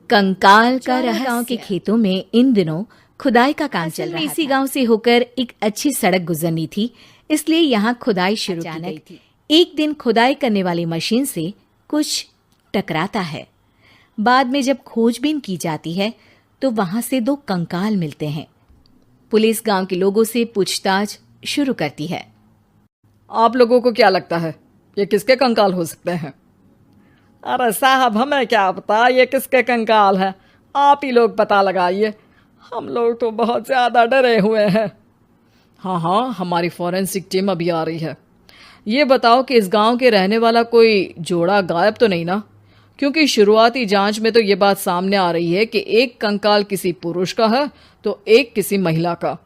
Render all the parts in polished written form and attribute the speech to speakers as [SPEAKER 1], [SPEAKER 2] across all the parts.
[SPEAKER 1] कंकाल का रहस्य। गांव के खेतों में इन दिनों खुदाई का काम चल रहा था। इसी गांव से होकर एक अच्छी सड़क गुजरनी थी, इसलिए यहाँ खुदाई शुरू की गई थी। एक दिन खुदाई करने वाली मशीन से कुछ टकराता है। बाद में जब खोजबीन की जाती है तो वहां से 2 कंकाल मिलते हैं। पुलिस गांव के लोगों से पूछताछ शुरू करती है।
[SPEAKER 2] आप लोगों को क्या लगता है ये किसके कंकाल हो सकते हैं? अरे साहब, हमें क्या पता ये किसके कंकाल है, आप ही लोग पता लगाइए, हम लोग तो बहुत ज़्यादा डरे हुए हैं। हाँ, हमारी फॉरेंसिक टीम अभी आ रही है। ये बताओ कि इस गांव के रहने वाला कोई जोड़ा गायब तो नहीं ना? क्योंकि शुरुआती जांच में तो ये बात सामने आ रही है कि एक कंकाल किसी पुरुष का है तो एक किसी महिला का।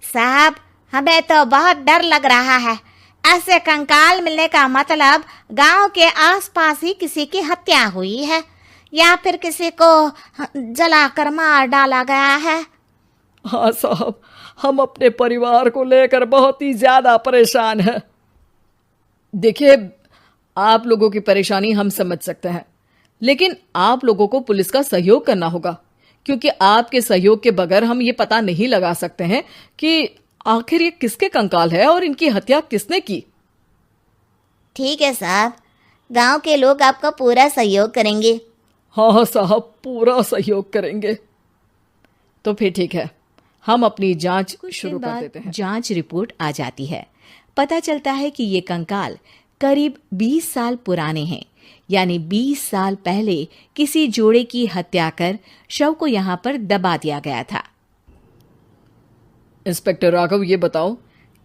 [SPEAKER 3] साहब, हमें तो बहुत डर लग रहा है। ऐसे कंकाल मिलने का मतलब गांव के आसपास ही किसी की हत्या हुई है या फिर किसी को जलाकर मार डाला गया है।
[SPEAKER 2] हाँ साहब, हम अपने परिवार को लेकर बहुत ही ज्यादा परेशान हैं। देखिए, आप लोगों की परेशानी हम समझ सकते हैं, लेकिन आप लोगों को पुलिस का सहयोग करना होगा, क्योंकि आपके सहयोग के बगैर हम ये पता नहीं लगा सकते हैं कि आखिर ये किसके कंकाल है और इनकी हत्या किसने की।
[SPEAKER 3] ठीक है साहब, गांव के लोग आपका पूरा सहयोग करेंगे।
[SPEAKER 2] हाँ साहब, पूरा सहयोग करेंगे। तो फिर ठीक है, हम अपनी जांच शुरू कर देते हैं।
[SPEAKER 1] जांच रिपोर्ट आ जाती है। पता चलता है कि ये कंकाल करीब 20 साल पुराने हैं, यानी 20 साल पहले किसी जोड़े की हत्या कर शव को यहाँ पर दबा दिया गया था।
[SPEAKER 2] इंस्पेक्टर राघव, ये बताओ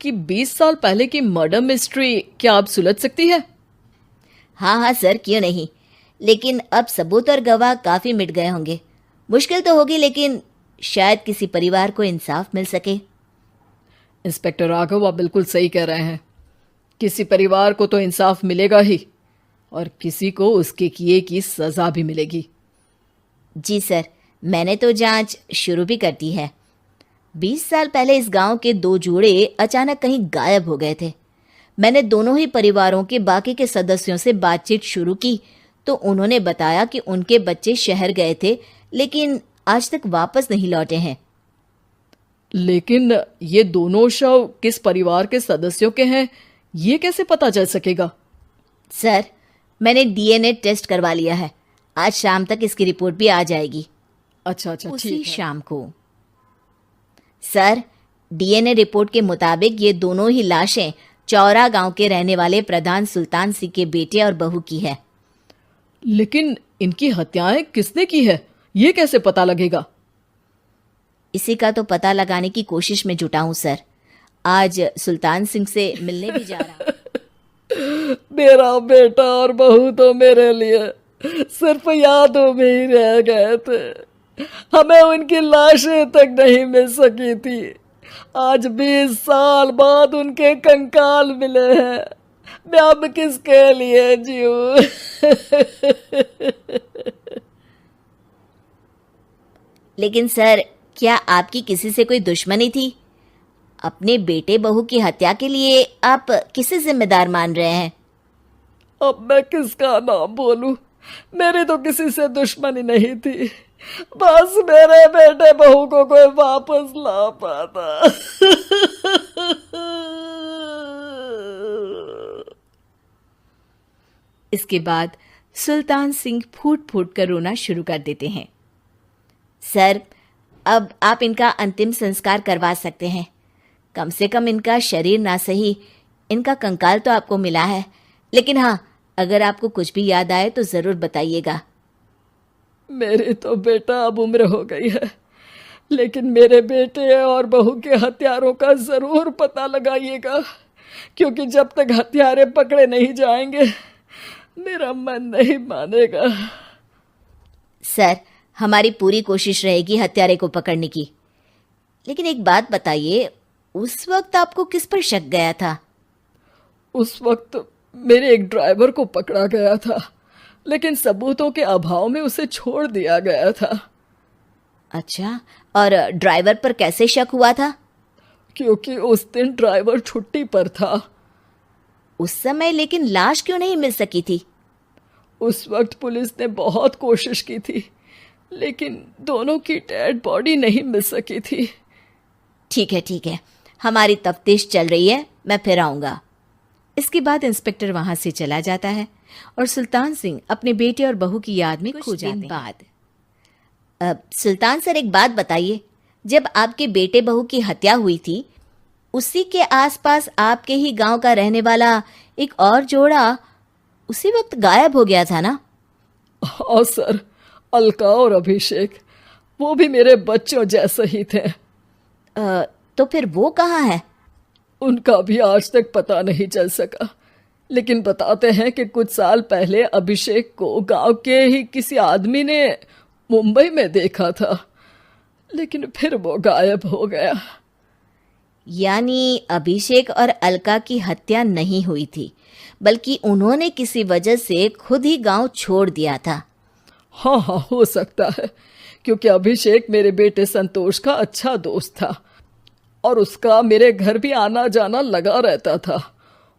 [SPEAKER 2] कि 20 साल पहले की मर्डर मिस्ट्री क्या अब सुलझ सकती है?
[SPEAKER 3] हाँ सर, क्यों नहीं, लेकिन अब सबूत और गवाह काफी मिट गए होंगे। मुश्किल तो होगी, लेकिन शायद किसी परिवार को इंसाफ मिल सके।
[SPEAKER 2] इंस्पेक्टर राघव, आप बिल्कुल सही कह रहे हैं। किसी परिवार को तो इंसाफ मिलेगा ही और किसी को उसके किए की सजा भी मिलेगी।
[SPEAKER 3] जी सर, मैंने तो जांच शुरू भी कर दी है। 20 साल पहले इस गांव के 2 जोड़े अचानक कहीं गायब हो गए थे। मैंने दोनों ही परिवारों के बाकी के सदस्यों से बातचीत शुरू की तो उन्होंने बताया कि उनके बच्चे शहर गए थे, लेकिन आज तक वापस नहीं लौटे हैं।
[SPEAKER 2] लेकिन ये दोनों शव किस परिवार के सदस्यों के हैं, ये कैसे पता चल सकेगा?
[SPEAKER 3] सर, मैंने डीएनए टेस्ट करवा लिया है। आज शाम तक इसकी रिपोर्ट भी आ जाएगी।
[SPEAKER 2] अच्छा,
[SPEAKER 1] उसी शाम को।
[SPEAKER 3] सर, डीएनए रिपोर्ट के मुताबिक ये दोनों ही लाशें चौरा गांव के रहने वाले प्रधान सुल्तान सिंह के बेटे और बहू की है।
[SPEAKER 2] लेकिन इनकी हत्याएं किसने की है, ये कैसे पता लगेगा?
[SPEAKER 3] इसी का तो पता लगाने की कोशिश में जुटा हूं सर। आज सुल्तान सिंह से मिलने भी जा रहा हूं।
[SPEAKER 2] मेरा बेटा और बहू तो मेरे लिए सिर्फ यादों में ही रह गए थे, हमें उनकी लाशें तक नहीं मिल सकी थी। आज 20 साल बाद उनके कंकाल मिले हैं। मैं अब किसके लिए जीऊं?
[SPEAKER 3] लेकिन सर, क्या आपकी किसी से कोई दुश्मनी थी? अपने बेटे बहू की हत्या के लिए आप किसे जिम्मेदार मान रहे हैं?
[SPEAKER 2] अब मैं किसका नाम बोलूं? मेरी तो किसी से दुश्मनी नहीं थी, बस मेरे बेटे बहू को कोई वापस ला पाता।
[SPEAKER 1] इसके बाद सुल्तान सिंह फूट फूट कर रोना शुरू कर देते हैं।
[SPEAKER 3] सर, अब आप इनका अंतिम संस्कार करवा सकते हैं। कम से कम इनका शरीर ना सही, इनका कंकाल तो आपको मिला है। लेकिन हाँ, अगर आपको कुछ भी याद आए तो जरूर बताइएगा।
[SPEAKER 2] मेरी तो बेटा अब उम्र हो गई है, लेकिन मेरे बेटे और बहू के हत्यारों का जरूर पता लगाइएगा, क्योंकि जब तक हत्यारे पकड़े नहीं जाएंगे मेरा मन नहीं मानेगा।
[SPEAKER 3] सर, हमारी पूरी कोशिश रहेगी हत्यारे को पकड़ने की। लेकिन एक बात बताइए, उस वक्त आपको किस पर शक गया था?
[SPEAKER 2] उस वक्त मेरे एक ड्राइवर को पकड़ा गया था, लेकिन सबूतों के अभाव में उसे छोड़ दिया गया था।
[SPEAKER 3] अच्छा, और ड्राइवर पर कैसे शक हुआ था?
[SPEAKER 2] क्योंकि उस दिन ड्राइवर छुट्टी पर था।
[SPEAKER 3] उस समय लेकिन लाश क्यों नहीं मिल सकी थी?
[SPEAKER 2] उस वक्त पुलिस ने बहुत कोशिश की थी, लेकिन दोनों की डेड बॉडी नहीं मिल सकी थी।
[SPEAKER 3] ठीक है, हमारी तफ्तीश चल रही है, मैं फिर आऊंगा।
[SPEAKER 1] इसके बाद इंस्पेक्टर वहां से चला जाता है और सुल्तान सिंह अपने बेटे और बहू की याद में खो जाते हैं।
[SPEAKER 3] सुल्तान सर, एक बात बताइए, जब आपके बेटे बहू की हत्या हुई थी, उसी के आसपास आपके ही गांव का रहने वाला एक और जोड़ा उसी वक्त गायब हो गया था ना?
[SPEAKER 2] हाँ सर, अलका और अभिषेक, वो भी मेरे बच्चों जैसे ही थे।
[SPEAKER 3] तो फिर वो कहाँ है?
[SPEAKER 2] उनका भी आज तक पता नहीं चल सका, लेकिन बताते हैं कि कुछ साल पहले अभिषेक को गांव के ही किसी आदमी ने मुंबई में देखा था, लेकिन फिर वो गायब हो गया।
[SPEAKER 3] यानी अभिषेक और अलका की हत्या नहीं हुई थी, बल्कि उन्होंने किसी वजह से खुद ही गांव छोड़ दिया था।
[SPEAKER 2] हाँ, हो सकता है, क्योंकि अभिषेक मेरे बेटे संतोष का अच्छा दोस्त था और उसका मेरे घर भी आना जाना लगा रहता था।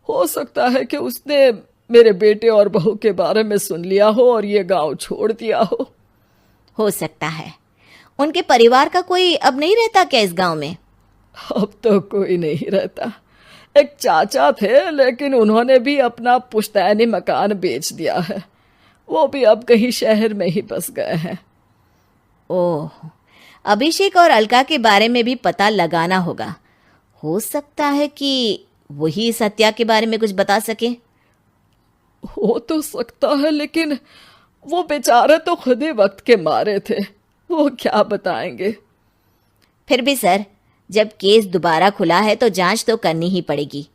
[SPEAKER 2] हो सकता है कि उसने मेरे बेटे और बहू के बारे में सुन लिया हो और ये गांव छोड़ दिया हो
[SPEAKER 3] सकता है। उनके परिवार का कोई अब नहीं रहता क्या इस गांव में?
[SPEAKER 2] अब तो कोई नहीं रहता। एक चाचा थे, लेकिन उन्होंने भी अपना पुश्तैनी मकान बेच दिया है। वो भी अब कहीं शहर में ही बस गए हैं।
[SPEAKER 3] ओह, अभिषेक और अलका के बारे में भी पता लगाना होगा। हो सकता है कि वही इस हत्या के बारे में कुछ बता सके।
[SPEAKER 2] हो तो सकता है, लेकिन वो बेचारे तो खुद ही वक्त के मारे थे, वो क्या बताएंगे।
[SPEAKER 3] फिर भी सर, जब केस दोबारा खुला है तो जांच तो करनी ही पड़ेगी,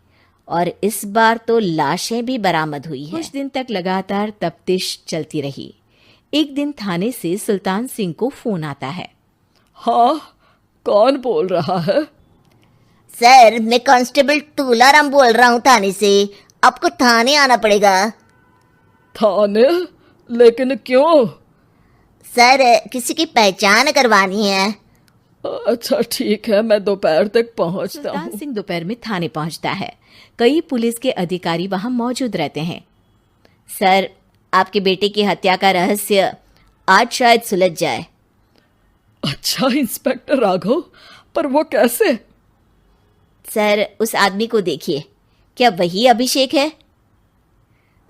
[SPEAKER 3] और इस बार तो लाशें भी बरामद हुई हैं।
[SPEAKER 1] कुछ दिन तक लगातार तफ्तीश चलती रही। एक दिन थाने से सुल्तान सिंह को फोन आता है।
[SPEAKER 2] हाँ, कौन बोल रहा है?
[SPEAKER 3] सर, मैं कांस्टेबल तुलाराम बोल रहा हूँ थाने से। आपको थाने आना पड़ेगा।
[SPEAKER 2] थाने? लेकिन क्यों?
[SPEAKER 3] सर, किसी की पहचान करवानी है।
[SPEAKER 2] अच्छा ठीक है, मैं दोपहर तक पहुंचता हूँ।
[SPEAKER 1] सुल्तान सिंह दोपहर में थाने पहुंचता है। कई पुलिस के अधिकारी वहां मौजूद रहते हैं।
[SPEAKER 3] सर, आपके बेटे की हत्या का रहस्य आज शायद सुलझ जाए।
[SPEAKER 2] अच्छा इंस्पेक्टर राघव, पर वो कैसे?
[SPEAKER 3] सर, उस आदमी को देखिए, क्या वही अभिषेक है?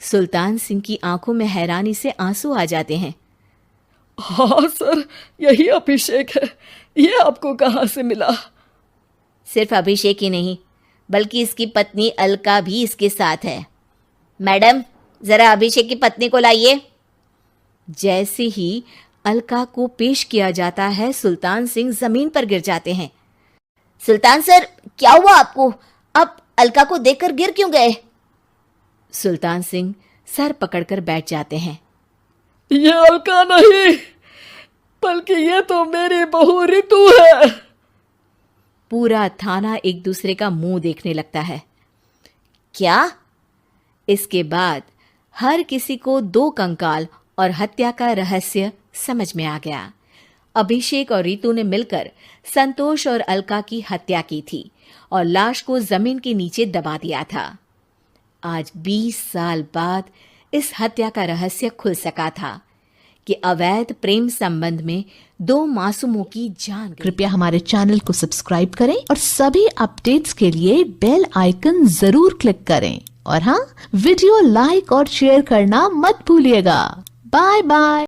[SPEAKER 1] सुल्तान सिंह की आंखों में हैरानी से आंसू आ जाते हैं।
[SPEAKER 2] हाँ सर, यही अभिषेक है। ये आपको कहाँ से मिला?
[SPEAKER 3] सिर्फ अभिषेक ही नहीं, बल्कि इसकी पत्नी अलका भी इसके साथ है। मैडम, जरा अभिषेक की पत्नी को लाइए।
[SPEAKER 1] जैसे ही अलका को पेश किया जाता है, सुल्तान सिंह जमीन पर गिर जाते हैं।
[SPEAKER 3] सुल्तान सर, क्या हुआ आपको? आप अलका को देखकर गिर क्यों गए?
[SPEAKER 1] सुल्तान सिंह सर पकड़कर बैठ जाते हैं।
[SPEAKER 2] ये अलका नहीं, बल्कि ये तो मेरी बहू रितु है।
[SPEAKER 1] पूरा थाना एक दूसरे का मुंह देखने लगता है।
[SPEAKER 3] क्या?
[SPEAKER 1] इसके बाद हर किसी को दो कंकाल और हत्या का रहस्य समझ में आ गया। अभिषेक और रितु ने मिलकर संतोष और अलका की हत्या की थी और लाश को जमीन के नीचे दबा दिया था। आज 20 साल बाद इस हत्या का रहस्य खुल सका था कि अवैध प्रेम संबंध में 2 मासूमों की जान गई।
[SPEAKER 4] कृपया हमारे चैनल को सब्सक्राइब करें और सभी अपडेट्स के लिए बेल आइकन जरूर क्लिक करें। और हाँ, वीडियो लाइक और शेयर करना मत भूलिएगा। Bye bye.